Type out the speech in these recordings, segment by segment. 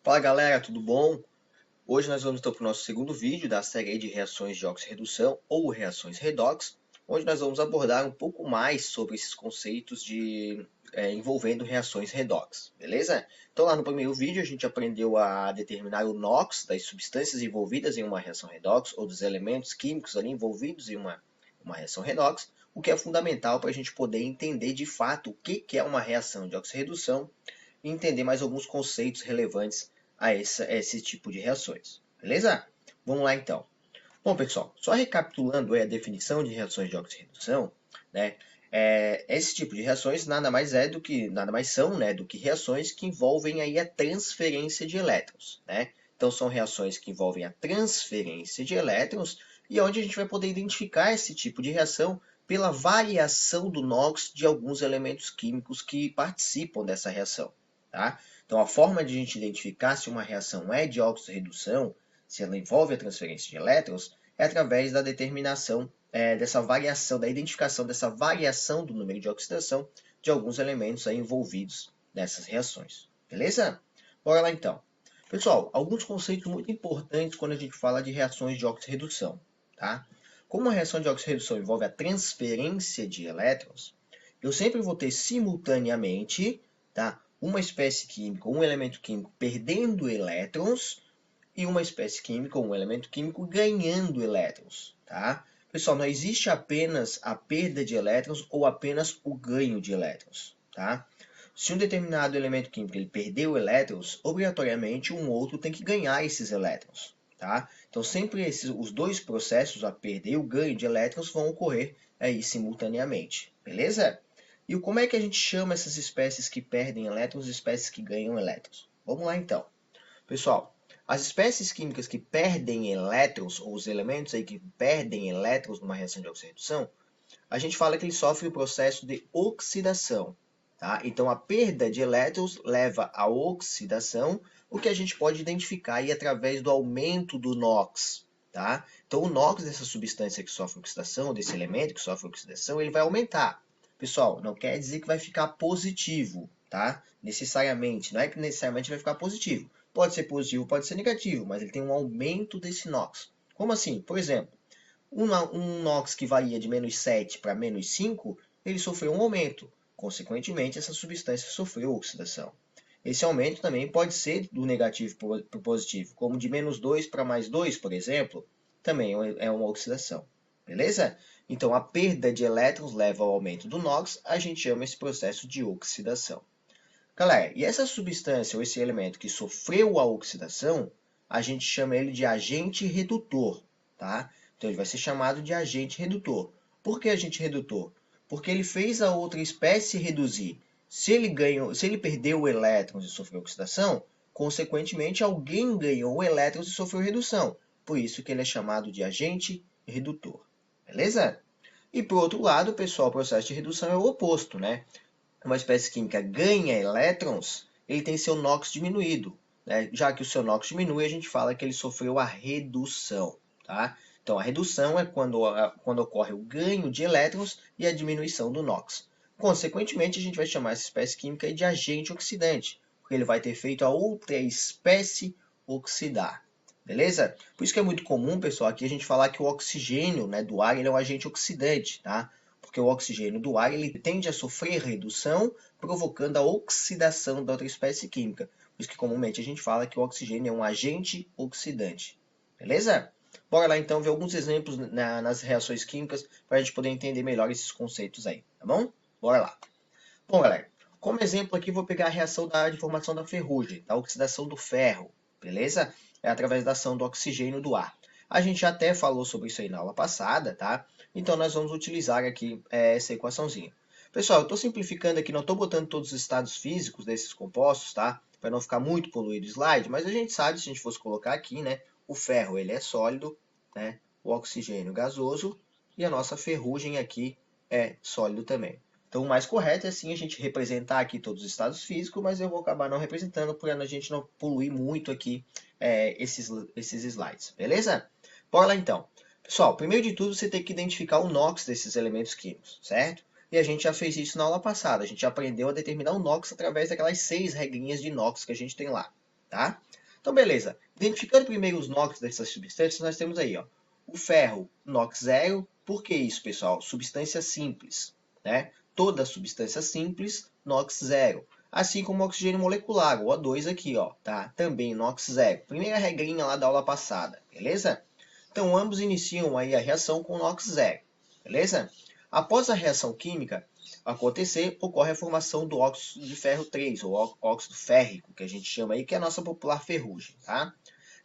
Fala galera, tudo bom? Hoje nós vamos então para o nosso segundo vídeo da série de reações de oxirredução ou reações redox, onde nós vamos abordar um pouco mais sobre esses conceitos envolvendo reações redox, beleza? Então lá no primeiro vídeo a gente aprendeu a determinar o NOx das substâncias envolvidas em uma reação redox ou dos elementos químicos ali envolvidos em uma reação redox, o que é fundamental para a gente poder entender de fato o que é uma reação de oxirredução e entender mais alguns conceitos relevantes a esse tipo de reações. Beleza? Vamos lá então. Bom, pessoal, só recapitulando a definição de reações de oxirredução, né? Esse tipo de reações nada mais são, né, do que reações que envolvem aí a transferência de elétrons, né? Então são reações que envolvem a transferência de elétrons e onde a gente vai poder identificar esse tipo de reação pela variação do NOx de alguns elementos químicos que participam dessa reação, tá? Então a forma de a gente identificar se uma reação é de oxirredução, se ela envolve a transferência de elétrons, é através da determinação dessa variação, da identificação dessa variação do número de oxidação de alguns elementos aí envolvidos nessas reações. Beleza? Bora lá então. Pessoal, alguns conceitos muito importantes quando a gente fala de reações de oxirredução. Tá? Como a reação de oxirredução envolve a transferência de elétrons, eu sempre vou ter simultaneamente, tá, uma espécie química, um elemento químico perdendo elétrons e uma espécie química, um elemento químico, ganhando elétrons. Tá? Pessoal, não existe apenas a perda de elétrons ou apenas o ganho de elétrons. Tá? Se um determinado elemento químico ele perdeu elétrons, obrigatoriamente um outro tem que ganhar esses elétrons. Tá? Então, sempre os dois processos, a perda e o ganho de elétrons, vão ocorrer aí simultaneamente. Beleza? E como é que a gente chama essas espécies que perdem elétrons e espécies que ganham elétrons? Vamos lá então. Pessoal, as espécies químicas que perdem elétrons, ou os elementos aí que perdem elétrons numa reação de oxirredução, a gente fala que ele sofre o processo de oxidação. Tá? Então, a perda de elétrons leva à oxidação, o que a gente pode identificar aí através do aumento do NOx. Tá? Então, o NOx dessa substância que sofre oxidação, desse elemento que sofre oxidação, ele vai aumentar. Pessoal, não quer dizer que vai ficar positivo, tá? Necessariamente, não é que necessariamente vai ficar positivo. Pode ser positivo, pode ser negativo, mas ele tem um aumento desse NOx. Como assim? Por exemplo, um NOx que varia de menos 7 para menos 5, ele sofreu um aumento. Consequentemente, essa substância sofreu oxidação. Esse aumento também pode ser do negativo para o positivo, como de menos 2 para mais 2, por exemplo, também é uma oxidação. Beleza? Então, a perda de elétrons leva ao aumento do NOx, a gente chama esse processo de oxidação. Galera, e essa substância ou esse elemento que sofreu a oxidação, a gente chama ele de agente redutor, tá? Então ele vai ser chamado de agente redutor. Por que agente redutor? Porque ele fez a outra espécie reduzir. Se ele perdeu elétrons e sofreu oxidação, consequentemente alguém ganhou elétrons e sofreu redução. Por isso que ele é chamado de agente redutor. Beleza? E por outro lado, pessoal, o processo de redução é o oposto, né? Uma espécie química ganha elétrons, ele tem seu NOx diminuído. Né? Já que o seu NOx diminui, a gente fala que ele sofreu a redução. Tá? Então, a redução é quando ocorre o ganho de elétrons e a diminuição do NOx. Consequentemente, a gente vai chamar essa espécie química de agente oxidante, porque ele vai ter feito a outra espécie oxidar. Beleza? Por isso que é muito comum, pessoal, aqui a gente falar que o oxigênio, né, do ar ele é um agente oxidante, tá? Porque o oxigênio do ar ele tende a sofrer redução, provocando a oxidação da outra espécie química. Por isso que comumente a gente fala que o oxigênio é um agente oxidante. Beleza? Bora lá então ver alguns exemplos nas reações químicas para a gente poder entender melhor esses conceitos aí, tá bom? Bora lá. Bom, galera, como exemplo aqui vou pegar a reação de formação da ferrugem, da oxidação do ferro, beleza? É através da ação do oxigênio do ar. A gente até falou sobre isso aí na aula passada, tá? Então, nós vamos utilizar aqui essa equaçãozinha. Pessoal, eu estou simplificando aqui, não estou botando todos os estados físicos desses compostos, tá? Para não ficar muito poluído o slide, mas a gente sabe, se a gente fosse colocar aqui, né? O ferro, ele é sólido, né? O oxigênio gasoso e a nossa ferrugem aqui é sólido também. Então, o mais correto é sim a gente representar aqui todos os estados físicos, mas eu vou acabar não representando para a gente não poluir muito aqui esses slides, beleza? Bora lá então. Pessoal, primeiro de tudo você tem que identificar o NOx desses elementos químicos, certo? E a gente já fez isso na aula passada, a gente aprendeu a determinar o NOx através daquelas 6 regrinhas de NOx que a gente tem lá. tá? Então, beleza. Identificando primeiro os NOx dessas substâncias, nós temos aí, ó, o ferro NOx zero. Por que isso, pessoal? Substância simples, né? Toda substância simples, NOx zero. Assim como o oxigênio molecular, o O2 aqui, ó, tá? Também NOx zero. Primeira regrinha lá da aula passada, beleza? Então, ambos iniciam aí a reação com NOx zero, beleza? Após a reação química acontecer, ocorre a formação do óxido de ferro 3, ou óxido férrico, que a gente chama aí, que é a nossa popular ferrugem, tá?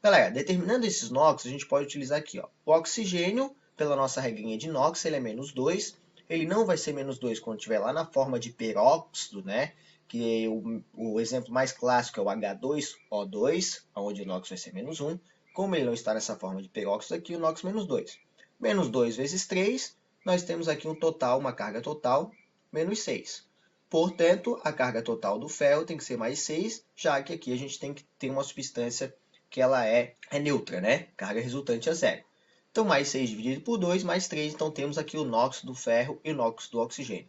Galera, determinando esses NOx, a gente pode utilizar aqui, ó, o oxigênio, pela nossa regrinha de NOx, ele é menos 2, ele não vai ser menos 2 quando estiver lá na forma de peróxido, né? Que o exemplo mais clássico é o H2O2, onde o NOx vai ser menos 1. Como ele não está nessa forma de peróxido aqui, o NOx menos 2. Menos 2 vezes 3, nós temos aqui um total, uma carga total, menos 6. Portanto, a carga total do ferro tem que ser mais 6, já que aqui a gente tem que ter uma substância que ela é neutra, né? Carga resultante é zero. Então, mais 6 dividido por 2, mais 3. Então, temos aqui o NOx do ferro e o NOx do oxigênio.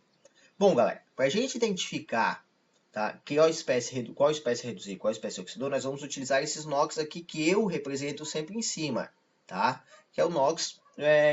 Bom, galera, para a gente identificar, tá, qual espécie reduzir, qual espécie oxidou, nós vamos utilizar esses NOx aqui que eu represento sempre em cima, tá? Que é o NOx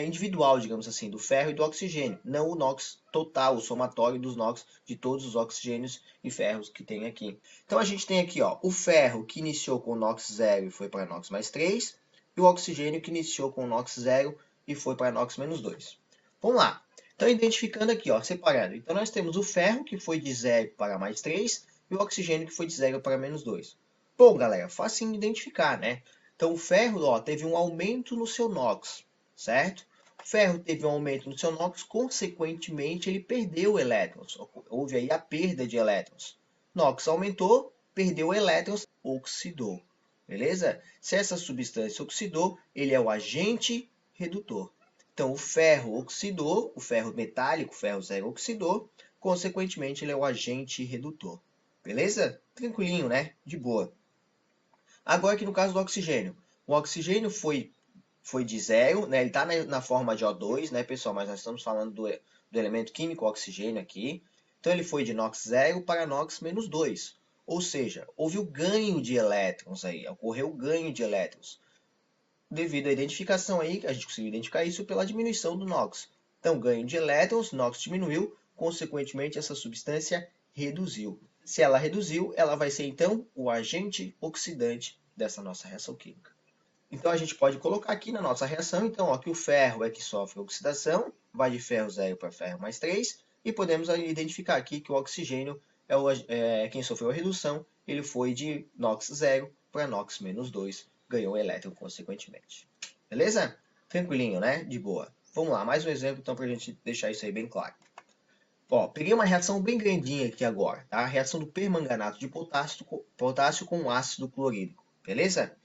individual, digamos assim, do ferro e do oxigênio, não o NOx total, o somatório dos NOx de todos os oxigênios e ferros que tem aqui. Então a gente tem aqui, ó, o ferro que iniciou com NOx 0 e foi para NOx mais 3, e o oxigênio que iniciou com NOx 0 e foi para NOx menos 2. Vamos lá. Então, identificando aqui, ó, separando. Então, nós temos o ferro, que foi de 0 para mais 3, e o oxigênio, que foi de 0 para menos 2. Bom, galera, fácil de identificar, né? Então, o ferro, ó, teve um aumento no seu NOx, certo? O ferro teve um aumento no seu NOx, consequentemente, ele perdeu elétrons. Houve aí a perda de elétrons. NOx aumentou, perdeu elétrons, oxidou. Beleza? Se essa substância oxidou, ele é o agente redutor. Então, o ferro oxidou, o ferro metálico, o ferro zero oxidou, consequentemente, ele é o agente redutor. Beleza? Tranquilinho, né? De boa. Agora aqui no caso do oxigênio. O oxigênio foi de zero, né? Ele está na forma de O2, né, pessoal? Mas nós estamos falando do elemento químico oxigênio aqui. Então, ele foi de NOx 0 para NOx menos 2. Ou seja, houve o ganho de elétrons aí, ocorreu o ganho de elétrons. Devido à identificação aí, a gente conseguiu identificar isso pela diminuição do NOx. Então, ganho de elétrons, NOx diminuiu, consequentemente, essa substância reduziu. Se ela reduziu, ela vai ser, então, o agente oxidante dessa nossa reação química. Então, a gente pode colocar aqui na nossa reação, então, ó, que o ferro é que sofre oxidação, vai de ferro 0 para ferro mais 3, e podemos identificar aqui que o oxigênio é quem sofreu a redução, ele foi de NOx 0 para NOx menos 2, ganhou elétron consequentemente. Beleza? Tranquilinho, né? De boa. Vamos lá, mais um exemplo então para a gente deixar isso aí bem claro. Ó, peguei uma reação bem grandinha aqui agora, tá? A reação do permanganato de potássio com ácido clorídrico, beleza?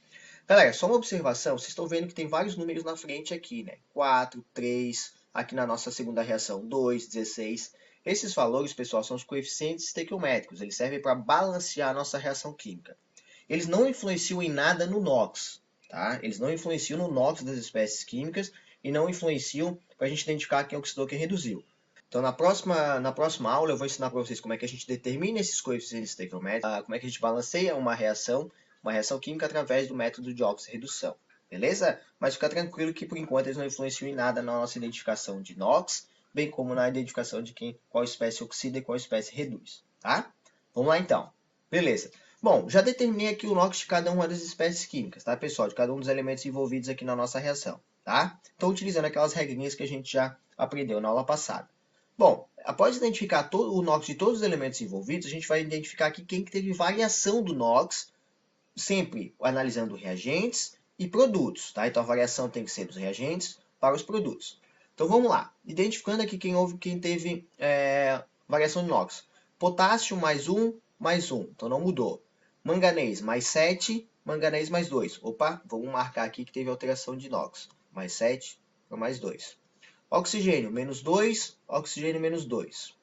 Galera, só uma observação, vocês estão vendo que tem vários números na frente aqui, né? 4, 3, aqui na nossa segunda reação 2, 16. Esses valores, pessoal, são os coeficientes estequiométricos, eles servem para balancear a nossa reação química. Eles não influenciam em nada no NOx, tá? Eles não influenciam no NOx das espécies químicas e não influenciam para a gente identificar quem oxidou e quem reduziu. Então, na próxima aula, eu vou ensinar para vocês como é que a gente determina esses coeficientes estequiométricos, como é que a gente balanceia uma reação química através do método de oxirredução. Beleza? Mas fica tranquilo que, por enquanto, eles não influenciam em nada na nossa identificação de NOx, bem como na identificação de qual espécie oxida e qual espécie reduz. Tá? Vamos lá, então. Beleza. Bom, já determinei aqui o NOx de cada uma das espécies químicas, tá, pessoal? De cada um dos elementos envolvidos aqui na nossa reação, tá? Estou utilizando aquelas regrinhas que a gente já aprendeu na aula passada. Bom, após identificar o NOx de todos os elementos envolvidos, a gente vai identificar aqui quem que teve variação do NOx, sempre analisando reagentes e produtos, tá? Então a variação tem que ser dos reagentes para os produtos. Então vamos lá, identificando aqui quem teve variação de NOx. Potássio mais 1, então não mudou. Manganês mais 7, manganês mais 2. Opa, vamos marcar aqui que teve alteração de NOx. Mais 7 para mais 2. Oxigênio, menos 2, oxigênio, menos 2.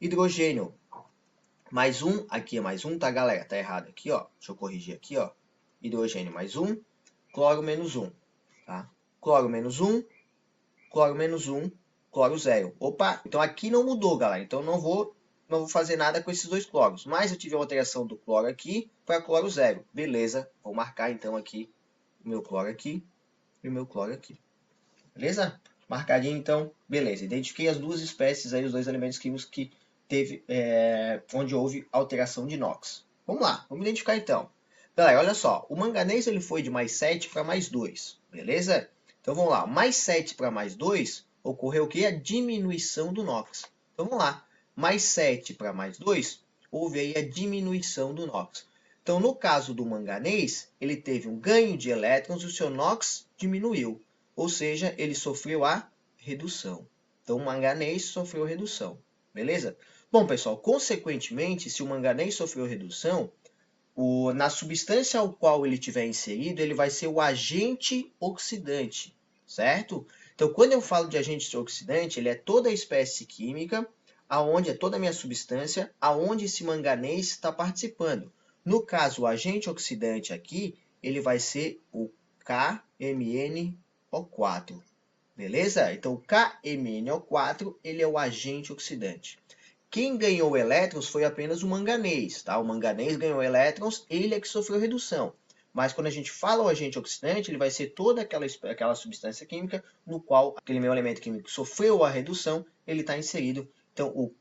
Hidrogênio, mais 1, aqui é mais 1, tá, galera? Tá errado aqui, ó. Deixa eu corrigir aqui, ó. Hidrogênio mais 1, cloro menos 1, tá? Cloro menos 1, cloro menos 1, cloro 0. Opa, então aqui não mudou, galera. Então não vou não vou fazer nada com esses dois cloros. Mas eu tive a alteração do cloro aqui para cloro zero. Beleza, vou marcar então aqui o meu cloro aqui e o meu cloro aqui. Beleza? Marcadinho então, beleza. Identifiquei as duas espécies aí, os dois elementos químicos que teve, onde houve alteração de NOx. Vamos lá, vamos identificar então. Galera, olha só, o manganês ele foi de mais 7 para mais 2, beleza? Então vamos lá, mais 7 para mais 2, ocorreu o que? A diminuição do NOx. Então vamos lá, mais 7 para mais 2, houve aí a diminuição do NOx. Então no caso do manganês, ele teve um ganho de elétrons e o seu NOx diminuiu. Ou seja, ele sofreu a redução. Então o manganês sofreu redução, beleza? Bom, pessoal, consequentemente, se o manganês sofreu redução, na substância ao qual ele tiver inserido, ele vai ser o agente oxidante, certo? Então, quando eu falo de agente oxidante, ele é toda a espécie química, aonde é toda a minha substância, aonde esse manganês está participando. No caso, o agente oxidante aqui, ele vai ser o KMnO4, beleza? Então, o KMnO4, ele é o agente oxidante. Quem ganhou elétrons foi apenas o manganês, tá? O manganês ganhou elétrons, ele é que sofreu redução. Mas quando a gente fala o agente oxidante, ele vai ser toda aquela substância química no qual aquele meu elemento químico sofreu a redução, ele está inserido. Então, o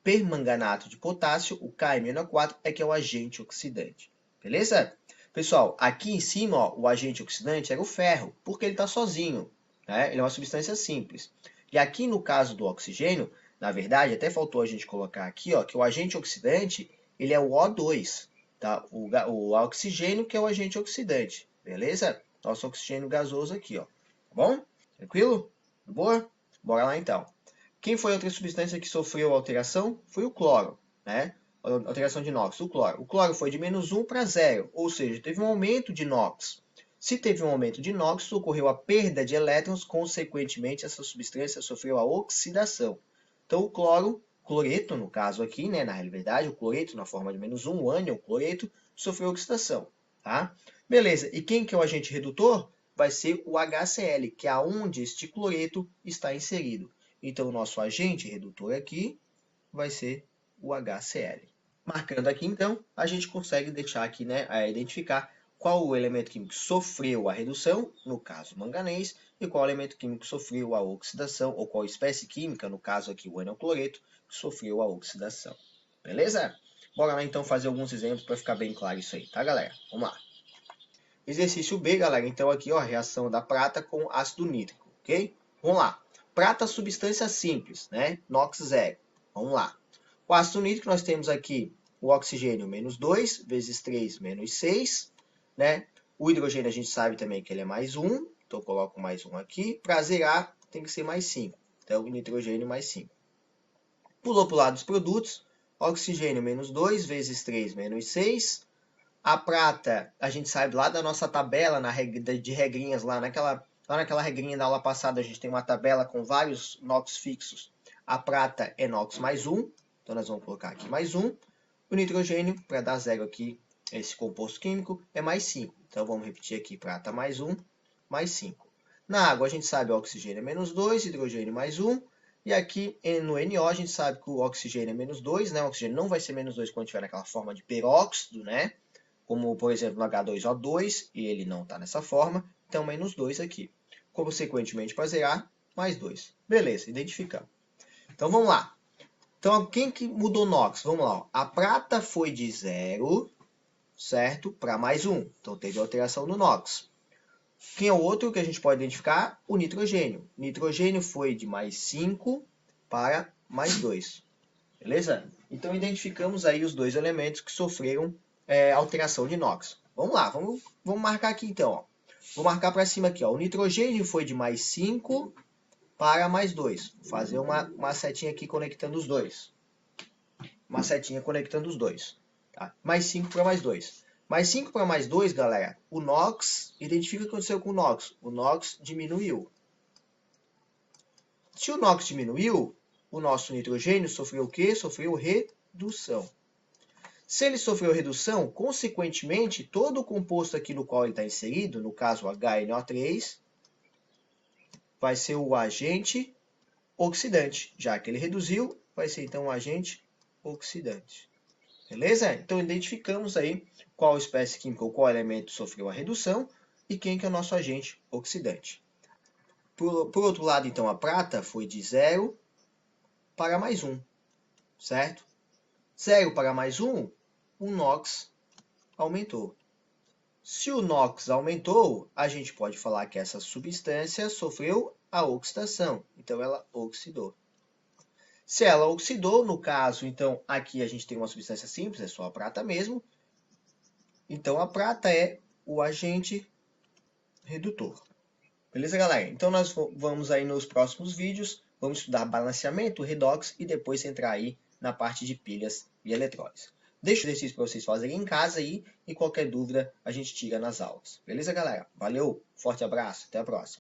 permanganato de potássio, o KMnO4, é que é o agente oxidante. Beleza? Pessoal, aqui em cima, ó, o agente oxidante era o ferro, porque ele está sozinho, né? Ele é uma substância simples. E aqui no caso do oxigênio, na verdade, até faltou a gente colocar aqui, ó, que o agente oxidante, ele é o O2, tá? O oxigênio que é o agente oxidante, beleza? Nosso oxigênio gasoso aqui, ó. Tá bom? Tranquilo? Boa? Bora lá então. Quem foi a outra substância que sofreu alteração? Foi o cloro, né? Alteração de NOx, o cloro. O cloro foi de -1 para 0, ou seja, teve um aumento de NOx. Se teve um aumento de NOx, ocorreu a perda de elétrons, consequentemente, essa substância sofreu a oxidação. Então, o cloreto, no caso aqui, né, na realidade, o cloreto na forma de -1, o ânion, o cloreto, sofreu oxidação. Tá? Beleza, e quem que é o agente redutor? Vai ser o HCl, que é onde este cloreto está inserido. Então, o nosso agente redutor aqui vai ser o HCl. Marcando aqui, então, a gente consegue deixar aqui, né, identificar qual o elemento químico sofreu a redução, no caso manganês, e qual elemento químico sofreu a oxidação, ou qual espécie química, no caso aqui o ânion-cloreto, sofreu a oxidação. Beleza? Bora lá então fazer alguns exemplos para ficar bem claro isso aí, tá, galera? Vamos lá. Exercício B, galera, então aqui, ó, a reação da prata com ácido nítrico, ok? Vamos lá. Prata, substância simples, né? NOx zero. Vamos lá. O ácido nítrico, nós temos aqui o oxigênio -2, vezes 3, -6, né? O hidrogênio a gente sabe também que ele é +1, então eu coloco +1 aqui. Para zerar, tem que ser +5. Então, o nitrogênio +5. Pulou para o lado dos produtos, oxigênio -2, vezes 3, -6. A prata, a gente sabe lá da nossa tabela de regrinhas, lá naquela regrinha da aula passada, a gente tem uma tabela com vários NOx fixos. A prata é NOx +1, então nós vamos colocar aqui +1. O nitrogênio, para dar zero aqui, esse composto químico, é +5. Então vamos repetir aqui, prata +1, +5. Na água a gente sabe o oxigênio é -2, hidrogênio +1. E aqui no NO a gente sabe que o oxigênio é -2, né? O oxigênio não vai ser -2 quando tiver naquela forma de peróxido, né? Como, por exemplo, no H2O2, e ele não está nessa forma, então -2 aqui. Consequentemente, para zerar, +2. Beleza, identificamos. Então, vamos lá. Então, quem que mudou NOx? Vamos lá. Ó. A prata foi de 0, certo? Para +1. Então, teve alteração no NOx. Quem é o outro que a gente pode identificar? O nitrogênio. O nitrogênio foi de +5 para +2. Beleza? Então, identificamos aí os dois elementos que sofreram alteração de NOx. Vamos lá, vamos marcar aqui então. Ó. Vou marcar para cima aqui. Ó. O nitrogênio foi de +5 para +2. Vou fazer uma setinha aqui conectando os dois. Uma setinha conectando os dois. Tá? +5 para +2. +5 para +2, galera, o NOx, identifica o que aconteceu com o NOx. O NOx diminuiu. Se o NOx diminuiu, o nosso nitrogênio sofreu o quê? Sofreu redução. Se ele sofreu redução, consequentemente, todo o composto aqui no qual ele está inserido, no caso HNO3, vai ser o agente oxidante. Já que ele reduziu, vai ser então o agente oxidante. Beleza? Então identificamos aí qual espécie química ou qual elemento sofreu a redução e quem que é o nosso agente oxidante. Por outro lado, então, a prata foi de 0 para mais 1, certo? 0 para mais 1, o NOx aumentou. Se o NOx aumentou, a gente pode falar que essa substância sofreu a oxidação, então ela oxidou. Se ela oxidou, no caso, então, aqui a gente tem uma substância simples, é só a prata mesmo. Então, a prata é o agente redutor. Beleza, galera? Então, nós vamos aí nos próximos vídeos, vamos estudar balanceamento, redox e depois entrar aí na parte de pilhas e eletrólise. Deixo o exercício para vocês fazerem em casa aí e qualquer dúvida a gente tira nas aulas. Beleza, galera? Valeu, forte abraço, até a próxima.